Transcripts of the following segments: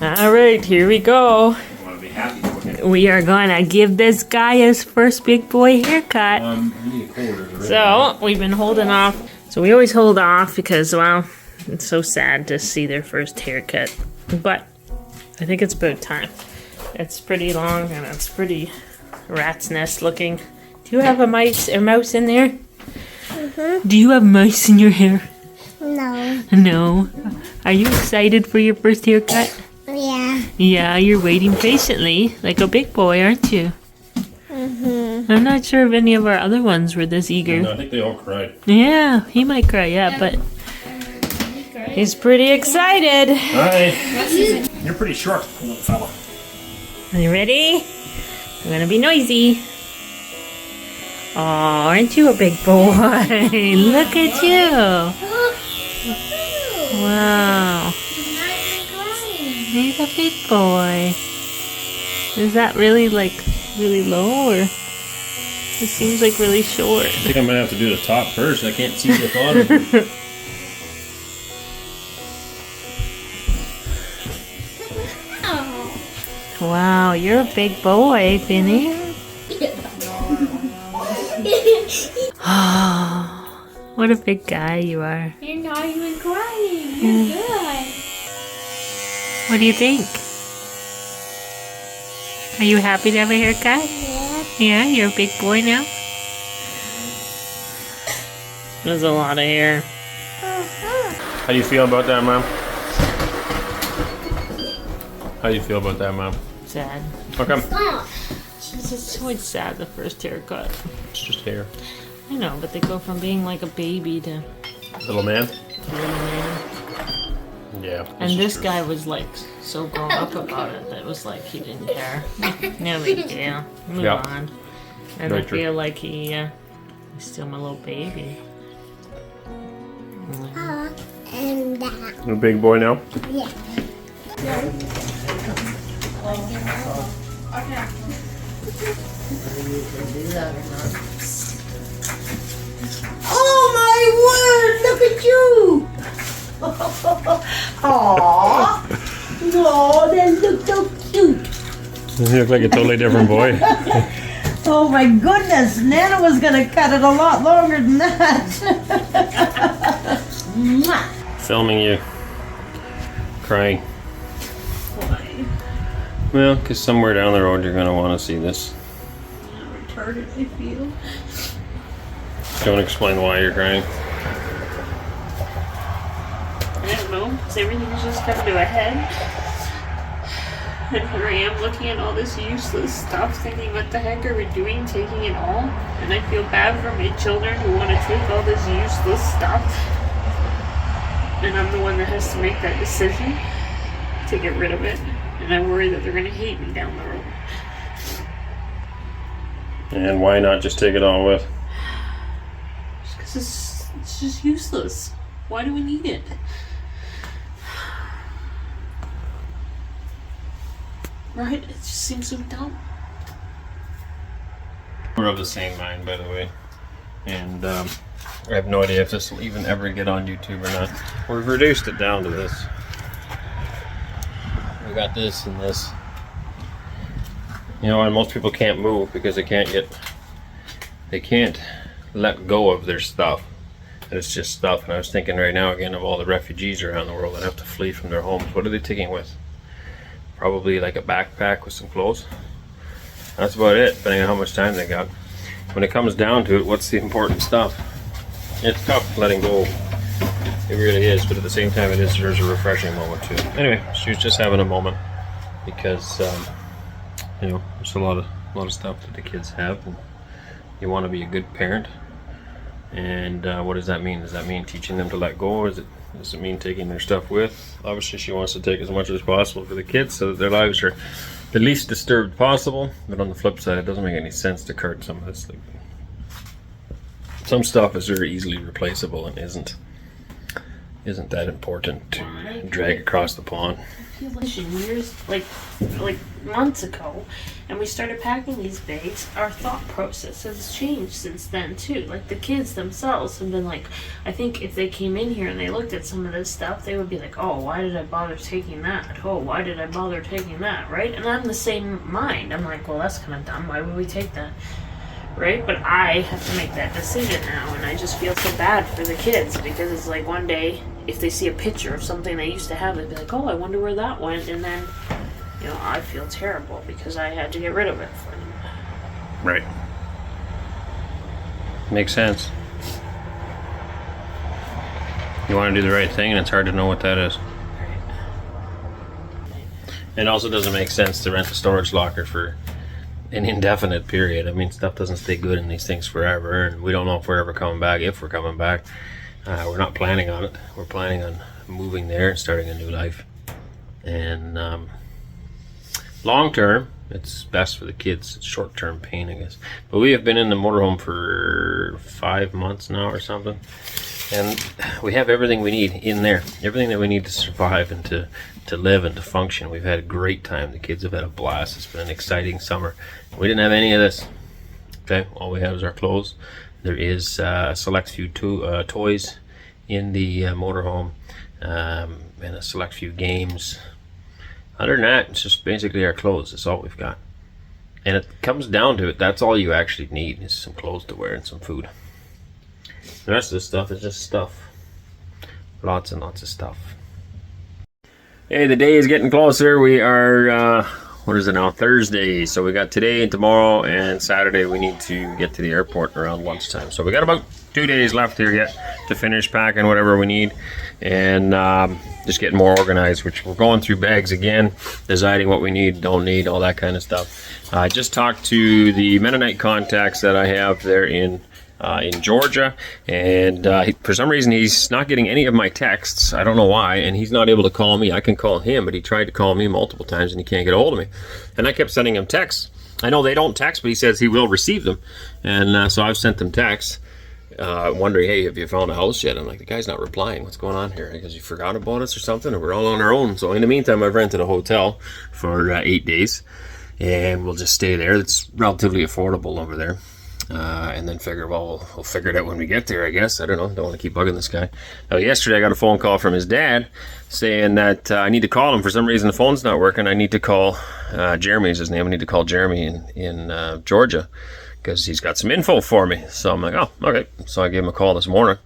All right, here we go. We are gonna give this guy his first big boy haircut. So we've been holding off. So we always hold off because, well, it's so sad to see their first haircut. But I think it's about time. It's pretty long and it's pretty rat's nest looking. Do you have a mouse in there? Mm-hmm. Do you have mice in your hair? No. No. Are you excited for your first haircut? Yeah. Yeah, you're waiting patiently, like a big boy, aren't you? Mm-hmm. I'm not sure if any of our other ones were this eager. No, I think they all cried. Yeah, he might cry, yeah, but he's pretty excited. Hi. You're pretty short, little fella. Are you ready? I'm gonna be noisy. Oh, aren't you a big boy? Look at you. Wow. He's a big boy. Is that really really low, or it seems like really short? I think I'm gonna have to do the top first. I can't see the bottom. Wow, you're a big boy, Finny. Oh, what a big guy you are. You're not even crying. You're good. What do you think? Are you happy to have a haircut? Yeah. Yeah, you're a big boy now. There's a lot of hair. How do you feel about that, Mom? How do you feel about that, Mom? Sad. How come? It's always sad, the first haircut. It's just hair. I know, but they go from being like a baby to Little man? a little man. Yeah. And this guy was like so grown up about it that it was like he didn't care. No big deal. Move Yep. on. And Very I true. feel like he's still my little baby. And that. You're a big boy now? Yeah. Oh my word! Look at you! Aww! No, they look so cute. You look like a totally different boy. Oh my goodness, Nana was gonna cut it a lot longer than that. Mwah. Filming you. Crying. Why? Well, because somewhere down the road you're going to want to see this. Retarded, I feel. Don't explain why you're crying. I don't know, because everything's just come to a head. And here I am looking at all this useless stuff, thinking, what the heck are we doing, taking it all? And I feel bad for my children who want to take all this useless stuff. And I'm the one that has to make that decision to get rid of it. And I worry that they're going to hate me down the road. And why not just take it all with? Because it's just useless. Why do we need it? Right? It just seems so dumb. We're of the same mind, by the way. And I have no idea if this will even ever get on YouTube or not. We've reduced it down to this. We got this and this. You know, and most people can't move because they can't let go of their stuff. And it's just stuff. And I was thinking right now again of all the refugees around the world that have to flee from their homes. What are they taking with? Probably like a backpack with some clothes. That's about it, depending on how much time they got. When it comes down to it, what's the important stuff? It's tough letting go. It really is, but at the same time, there's a refreshing moment too. Anyway, she was just having a moment because you know, there's a lot of stuff that the kids have, and you want to be a good parent. And what does that mean? Does that mean teaching them to let go? Or does it mean taking their stuff with? Obviously, she wants to take as much as possible for the kids so that their lives are the least disturbed possible. But on the flip side, it doesn't make any sense to cart some of this. Like, some stuff is very easily replaceable and isn't that important to drag across the pond. feel like years, like months ago, and we started packing these bags, our thought process has changed since then too. Like the kids themselves have been like, I think if they came in here and they looked at some of this stuff, they would be like, oh, why did I bother taking that? Oh, why did I bother taking that? Right? And I'm the same mind. I'm like, well, that's kind of dumb. Why would we take that? Right? But I have to make that decision now, and I just feel so bad for the kids because it's like one day if they see a picture of something they used to have, they'd be like, oh, I wonder where that went, and then, you know, I feel terrible because I had to get rid of it for them. Right. Makes sense. You want to do the right thing, and it's hard to know what that is. It also doesn't make sense to rent a storage locker for an indefinite period. I mean, stuff doesn't stay good in these things forever, and we don't know if we're ever coming back. If we're coming back, we're not planning on it. We're planning on moving there and starting a new life. And long term, it's best for the kids. It's short term pain, I guess. But we have been in the motorhome for 5 months now or something, and we have everything we need in there. Everything that we need to survive and to live and to function. We've had a great time. The kids have had a blast. It's been an exciting summer. We didn't have any of this. Okay, all we have is our clothes. There is a select few toys in the motorhome, and a select few games. Other than that, it's just basically our clothes. That's all we've got. And it comes down to it, that's all you actually need is some clothes to wear and some food. The rest of this stuff is just stuff. Lots and lots of stuff. Hey, the day is getting closer. We are, what is it now? Thursday. So we got today and tomorrow and Saturday. We need to get to the airport around lunchtime. So we got about 2 days left here yet to finish packing whatever we need and just getting more organized, which we're going through bags again, deciding what we need, don't need, all that kind of stuff. I just talked to the Mennonite contacts that I have there in Georgia, and for some reason he's not getting any of my texts. I don't know why, and he's not able to call me. I can call him, but he tried to call me multiple times and he can't get a hold of me. And I kept sending him texts. I know they don't text, but he says he will receive them, and so I've sent them texts wondering, hey, have you found a house yet? I'm like, the guy's not replying. What's going on here? Because you forgot about us or something, or we're all on our own. So in the meantime, I've rented a hotel for 8 days, and we'll just stay there. It's relatively affordable over there. And then figure, well, we'll figure it out when we get there, I guess. I don't know. Don't want to keep bugging this guy. Now, yesterday I got a phone call from his dad saying that I need to call him. For some reason, the phone's not working. I need to call, Jeremy is his name. I need to call Jeremy in Georgia because he's got some info for me. So I'm like, oh, okay. So I gave him a call this morning,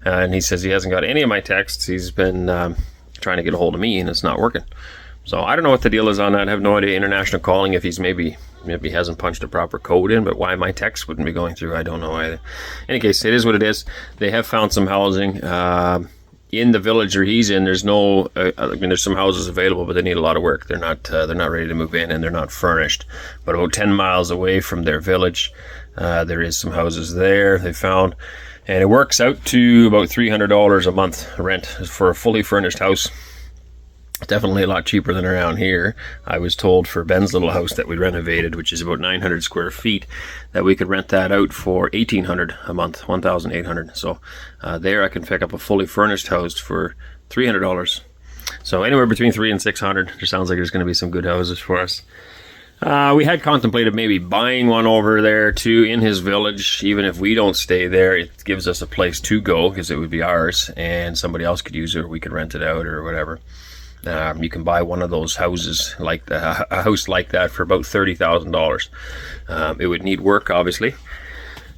and he says he hasn't got any of my texts. He's been trying to get a hold of me, and it's not working. So I don't know what the deal is on that. I have no idea. International calling, if he's maybe hasn't punched a proper code in, but why my text wouldn't be going through, I don't know either. In any case, it is what it is. They have found some housing in the village where he's in. There's no, I mean, there's some houses available, but they need a lot of work. They're not ready to move in, and they're not furnished. But about 10 miles away from their village, there is some houses there they found, and it works out to about $300 a month rent for a fully furnished house. Definitely a lot cheaper than around here. I was told for Ben's little house that we renovated, which is about 900 square feet, that we could rent that out for $1,800 a month, $1,800. So there I can pick up a fully furnished house for $300. So anywhere between $300 and $600. There sounds like there's going to be some good houses for us. We had contemplated maybe buying one over there too in his village. Even if we don't stay there, it gives us a place to go because it would be ours, and somebody else could use it, or we could rent it out or whatever. You can buy one of those houses, like a house like that, for about $30,000. It would need work, obviously.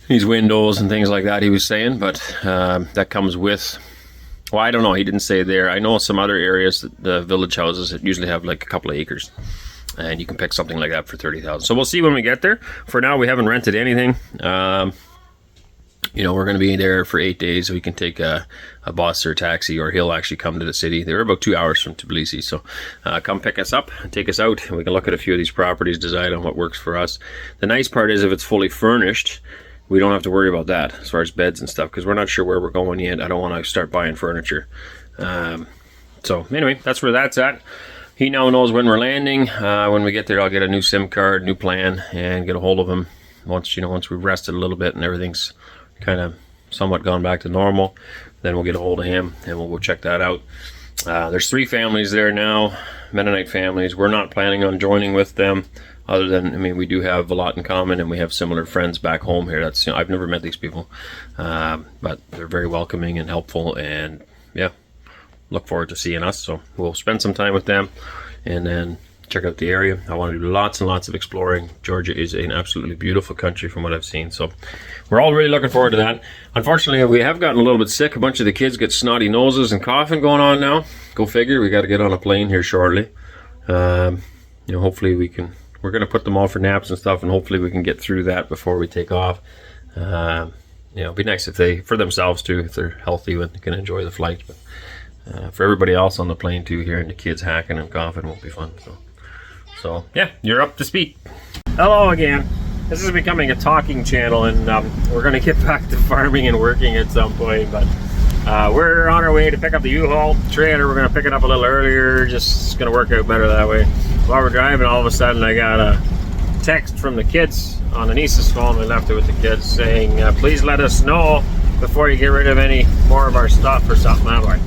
These windows and things like that, he was saying, but that comes with, well, I don't know. He didn't say there. I know some other areas, the village houses, that usually have like a couple of acres, and you can pick something like that for $30,000. So we'll see when we get there. For now, we haven't rented anything. You know, we're going to be there for 8 days. We can take a bus or a taxi, or he'll actually come to the city. They're about 2 hours from Tiblisi. So come pick us up and take us out, and we can look at a few of these properties, decide on what works for us. The nice part is if it's fully furnished, we don't have to worry about that as far as beds and stuff, because we're not sure where we're going yet. I don't want to start buying furniture. So anyway, that's where that's at. He now knows when we're landing. When we get there, I'll get a new SIM card, new plan, and get a hold of him once we've rested a little bit and everything's kind of somewhat gone back to normal. Then we'll get a hold of him and we'll go check that out. There's 3 families there now, Mennonite families. We're not planning on joining with them, other than, I mean, we do have a lot in common, and we have similar friends back home here. That's, you know, I've never met these people, but they're very welcoming and helpful, and yeah, look forward to seeing us. So we'll spend some time with them, and then check out the area. I want to do lots and lots of exploring. Georgia is an absolutely beautiful country from what I've seen, so we're all really looking forward to that. Unfortunately, we have gotten a little bit sick. A bunch of the kids get snotty noses and coughing going on now. Go figure. We got to get on a plane here shortly. You know, hopefully we can, we're going to put them all for naps and stuff, and hopefully we can get through that before we take off. You know, it'd be nice if they, for themselves too, if they're healthy and can enjoy the flight. But for everybody else on the plane too, hearing the kids hacking and coughing won't be fun. So yeah, you're up to speed. Hello again. This is becoming a talking channel, and we're going to get back to farming and working at some point, but we're on our way to pick up the U-Haul trailer. We're going to pick it up a little earlier, just going to work out better that way. While we're driving, all of a sudden I got a text from the kids on Anissa's phone. We left it with the kids saying, please let us know before you get rid of any more of our stuff or something. I'm like,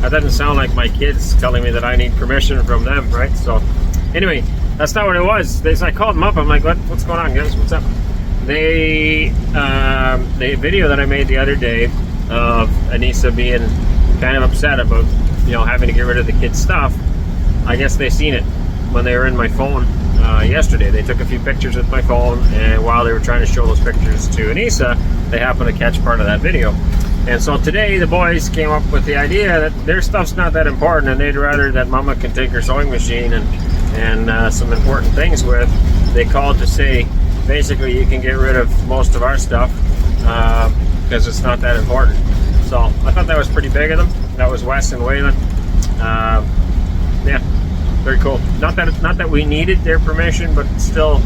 that doesn't sound like my kids telling me that I need permission from them, right? So anyway, that's not what it was. So I called them up. I'm like, what's going on, guys? What's up? The video that I made the other day of Anissa being kind of upset about, you know, having to get rid of the kids' stuff, I guess they seen it when they were in my phone yesterday. They took a few pictures with my phone, and while they were trying to show those pictures to Anissa, they happened to catch part of that video. And so today the boys came up with the idea that their stuff's not that important, and they'd rather that Mama can take her sewing machine and some important things with. They called to say basically you can get rid of most of our stuff because it's not that important. So I thought that was pretty big of them. That was Wes and Waylon. Yeah, very cool. Not that we needed their permission, but still,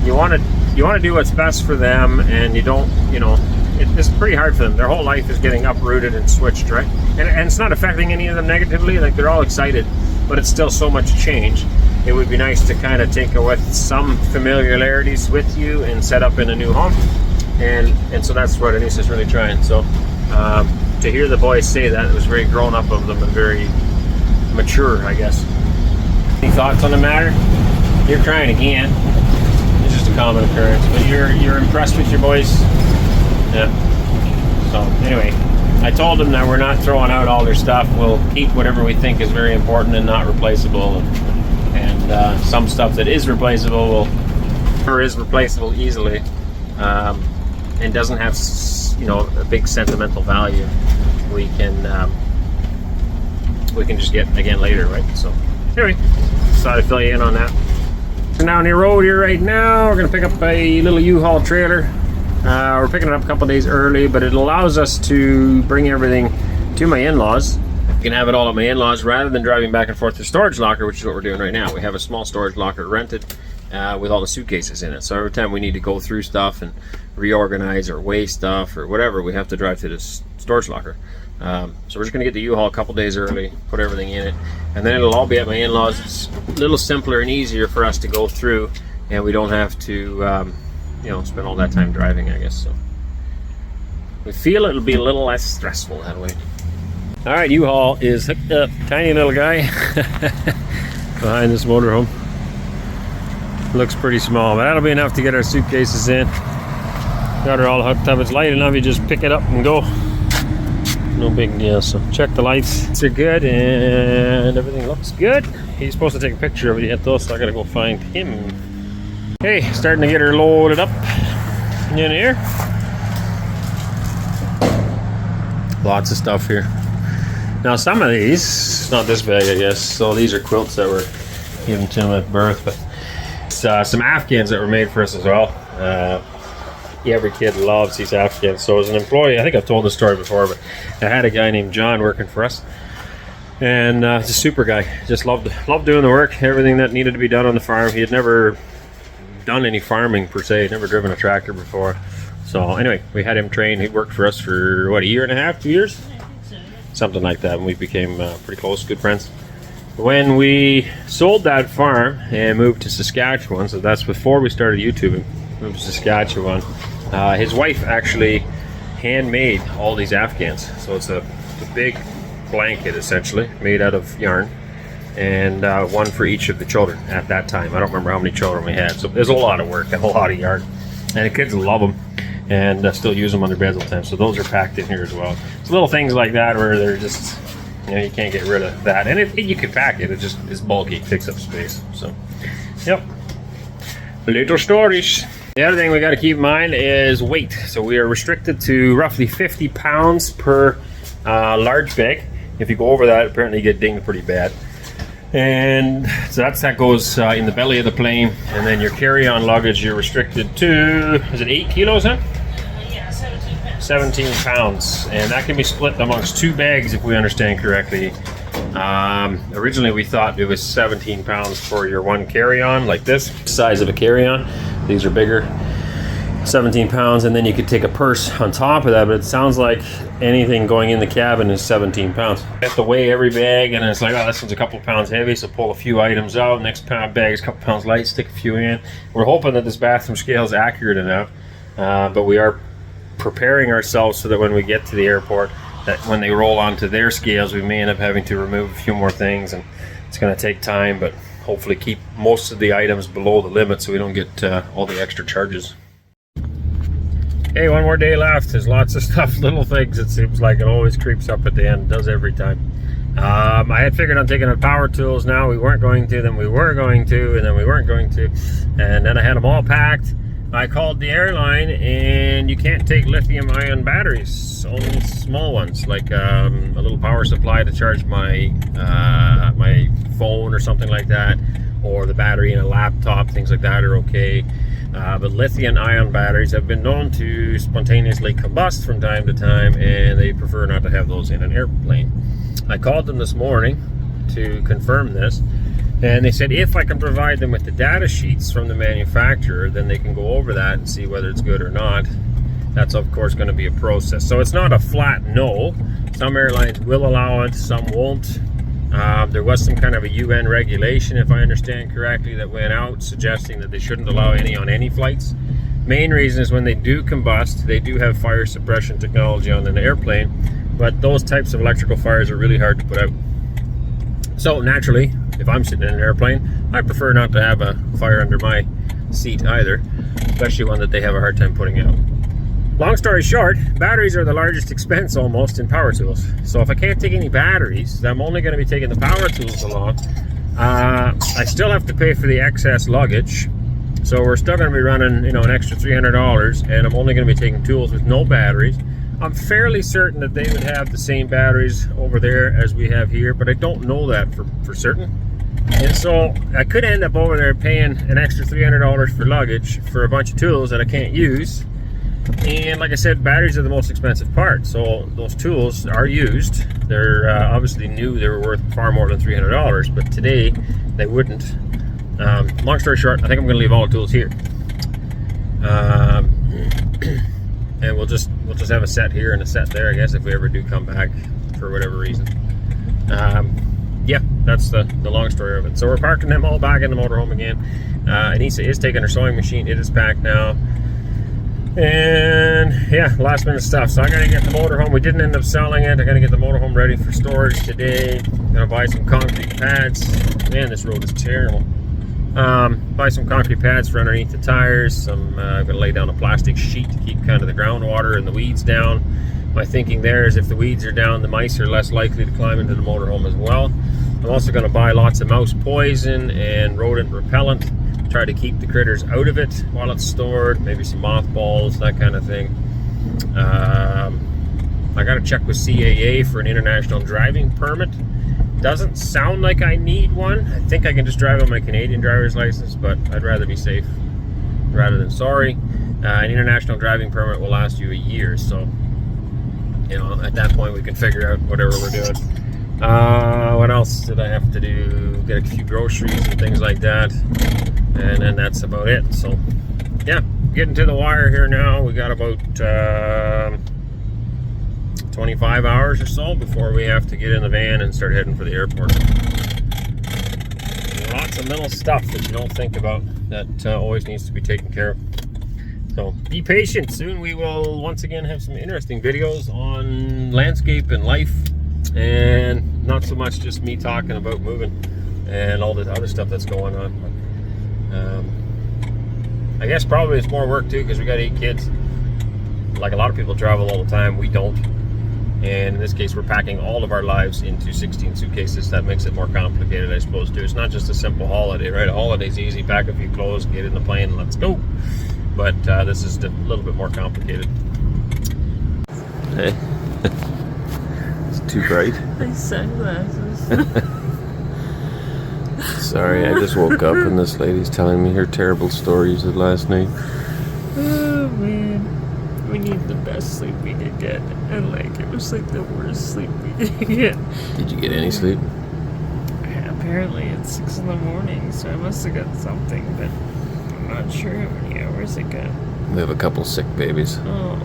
you want to do what's best for them, and you don't, you know, it's pretty hard for them. Their whole life is getting uprooted and switched, right? And it's not affecting any of them negatively. Like, they're all excited, but it's still so much change. It would be nice to kind of take with some familiarities with you and set up in a new home. And so that's what Anissa's really trying. So to hear the boys say that, it was very grown up of them and very mature, I guess. Any thoughts on the matter? You're crying again. It's just a common occurrence, but you're impressed with your boys. Yeah. So anyway, I told them that we're not throwing out all their stuff. We'll keep whatever we think is very important and not replaceable, and some stuff that is replaceable is replaceable easily, and doesn't have, you know, a big sentimental value. We can just get again later, right? So anyway, just thought I'd fill you in on that. We're down the road here right now. We're gonna pick up a little U-Haul trailer. We're picking it up a couple days early, but it allows us to bring everything to my in-laws. You can have it all at my in-laws rather than driving back and forth to the storage locker, which is what we're doing right now. We have a small storage locker rented with all the suitcases in it. So every time we need to go through stuff and reorganize or weigh stuff or whatever, we have to drive to this storage locker. So we're just going to get the U-Haul a couple days early, put everything in it, and then it'll all be at my in-laws. It's a little simpler and easier for us to go through, and we don't have to you know, spend all that time driving, I guess. So we feel it'll be a little less stressful that way. All right, U-Haul is hooked up. Tiny little guy behind this motorhome. Looks pretty small, but that'll be enough to get our suitcases in. Got her all hooked up. It's light enough, you just pick it up and go. No big deal. So check the lights. They're good, and everything looks good. He's supposed to take a picture of it yet though, so I gotta go find him. Okay, starting to get her loaded up in here. Lots of stuff here. Now some of these, it's not this big, I guess. So these are quilts that were given to him at birth, but it's some Afghans that were made for us as well. Every kid loves these Afghans. So as an employee, I think I've told this story before, but I had a guy named John working for us, and he's a super guy. Just loved doing the work, everything that needed to be done on the farm. He had never done any farming per se, never driven a tractor before. So anyway, we had him trained. He worked for us for what, a year and a half, 2 years, something like that, and we became pretty close, good friends. When we sold that farm and moved to Saskatchewan, so that's before we started YouTubing, moved to Saskatchewan, his wife actually handmade all these Afghans. So it's a big blanket essentially made out of yarn, and one for each of the children at that time. I don't remember how many children we had, so there's a lot of work and a lot of yarn, and the kids love them and still use them on their beds all the time. So those are packed in here as well. It's little things like that where they're just, you know, you can't get rid of that, and you can pack it. It just is bulky, it takes up space. So, yep, little stories. The other thing we got to keep in mind is weight. So we are restricted to roughly 50 pounds per large bag. If you go over that, apparently you get dinged pretty bad. And so that goes in the belly of the plane. And then your carry-on luggage, you're restricted to, is it 8 kilos, huh? Yeah, 17 pounds. 17 pounds. And that can be split amongst 2 bags if we understand correctly. Originally we thought it was 17 pounds for your one carry-on, like this size of a carry-on. These are bigger, 17 pounds, and then you could take a purse on top of that, but it sounds like anything going in the cabin is 17 pounds. You have to weigh every bag, and it's like, oh, this one's a couple pounds heavy, so pull a few items out. Next bag is a couple pounds light, stick a few in. We're hoping that this bathroom scale is accurate enough, but we are preparing ourselves so that when we get to the airport, that when they roll onto their scales, we may end up having to remove a few more things, and it's going to take time, but hopefully keep most of the items below the limit so we don't get all the extra charges. Hey, one more day left. There's lots of stuff, little things. It seems like it always creeps up at the end. It does every time. I had figured on taking out power tools. Now we weren't going to, then we were going to, and then we weren't going to, and then I had them all packed. I called the airline, and you can't take lithium ion batteries, only small ones, like a little power supply to charge my my phone or something like that, or the battery in a laptop, things like that are okay. But lithium ion batteries have been known to spontaneously combust from time to time, and they prefer not to have those in an airplane. I called them this morning to confirm this, and they said if I can provide them with the data sheets from the manufacturer, then they can go over that and see whether it's good or not. That's of course going to be a process. So it's not a flat no. Some airlines will allow it, some won't. There was some kind of a UN regulation, if I understand correctly, that went out suggesting that they shouldn't allow any on any flights. Main reason is when they do combust, they do have fire suppression technology on an airplane, but those types of electrical fires are really hard to put out. So naturally, if I'm sitting in an airplane, I prefer not to have a fire under my seat either, especially one that they have a hard time putting out. Long story short, batteries are the largest expense almost in power tools. So if I can't take any batteries, I'm only going to be taking the power tools along. I still have to pay for the excess luggage. So we're still going to be running, an extra $300, and I'm only going to be taking tools with no batteries. I'm fairly certain that they would have the same batteries over there as we have here, but I don't know that for certain. And so I could end up over there paying an extra $300 for luggage for a bunch of tools that I can't use. And like I said, batteries are the most expensive part, so those tools are used. They're obviously new, they were worth far more than $300, but today they wouldn't. Long story short, I think I'm going to leave all the tools here, and we'll just have a set here and a set there, I guess, if we ever do come back for whatever reason. Yeah, that's the long story of it. So we're parking them all back in the motorhome again. Anissa is taking her sewing machine. It is packed now. And yeah, last minute stuff. So I gotta get the motorhome. We didn't end up selling it. I gotta get the motorhome ready for storage today. Gonna buy some concrete pads. Man, this road is terrible. Buy some concrete pads for underneath the tires. I'm gonna lay down a plastic sheet to keep kind of the groundwater and the weeds down. My thinking there is if the weeds are down, the mice are less likely to climb into the motorhome as well. I'm also gonna buy lots of mouse poison and rodent repellent. Try to keep the critters out of it while it's stored, maybe some mothballs, that kind of thing. I got to check with CAA for an international driving permit. Doesn't sound like I need one. I think I can just drive on my Canadian driver's license, but I'd rather be safe rather than sorry. An international driving permit will last you a year, so at that point we can figure out whatever we're doing. What else did I have to do? Get a few groceries and things like that. And then that's about it. So yeah, getting to the wire here now. We got about 25 hours or so before we have to get in the van and start heading for the airport. Lots of little stuff that you don't think about that always needs to be taken care of. So be patient. Soon we will once again have some interesting videos on landscape and life and not so much just me talking about moving and all the other stuff that's going on. I guess probably it's more work too, because we got 8 kids. Like a lot of people travel all the time, we don't. And in this case, we're packing all of our lives into 16 suitcases. That makes it more complicated, I suppose, too. It's not just a simple holiday, right? A holiday's easy, pack a few clothes, get in the plane, and let's go. But this is a little bit more complicated. Hey. It's too bright. My sunglasses. Sorry, I just woke up and this lady's telling me her terrible stories of last night. Oh man, we need the best sleep we could get, and like it was like the worst sleep we could get. Did you get any sleep? Apparently it's 6 in the morning, so I must have got something, but I'm not sure how many hours I got. We have a couple sick babies. Oh,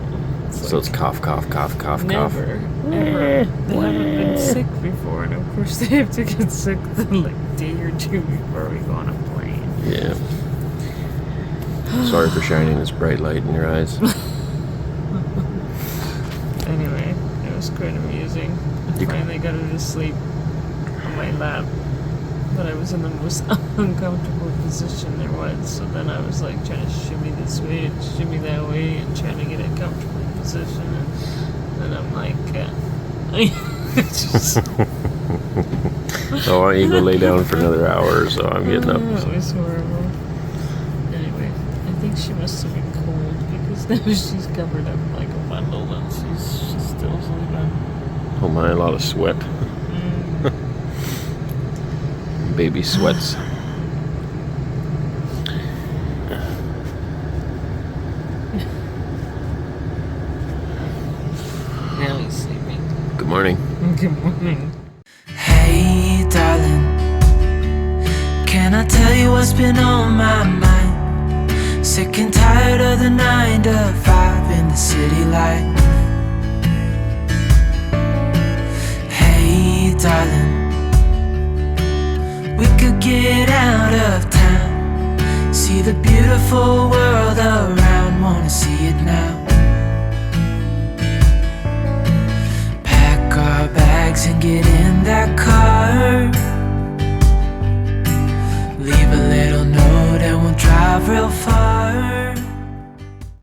So it's cough, cough, cough, cough, cough. never, ever. They haven't been sick before, and of course they have to get sick the like day or two before we go on a plane. Yeah. Sorry for shining this bright light in your eyes. Anyway, it was quite amusing. I finally got her to sleep on my lap, but I was in the most uncomfortable position there was. So then I was like trying to shimmy this way and shimmy that way and trying to get a comfortable position. And then I'm like, just, So why don't you go lay down for another hour or so? I'm getting up. It was horrible. Anyway, I think she must have been cold because now she's covered up like a bundle and she's still sleeping. Oh my, a lot of sweat. Baby sweats. Now he's sleeping. Good morning. Good morning. Hey darling, can I tell you what's been on my mind? Sick and tired of the 9 to 5 in the city life. Hey darling, we could get out of town, see the beautiful world around, wanna see it now. Pack our bags and get in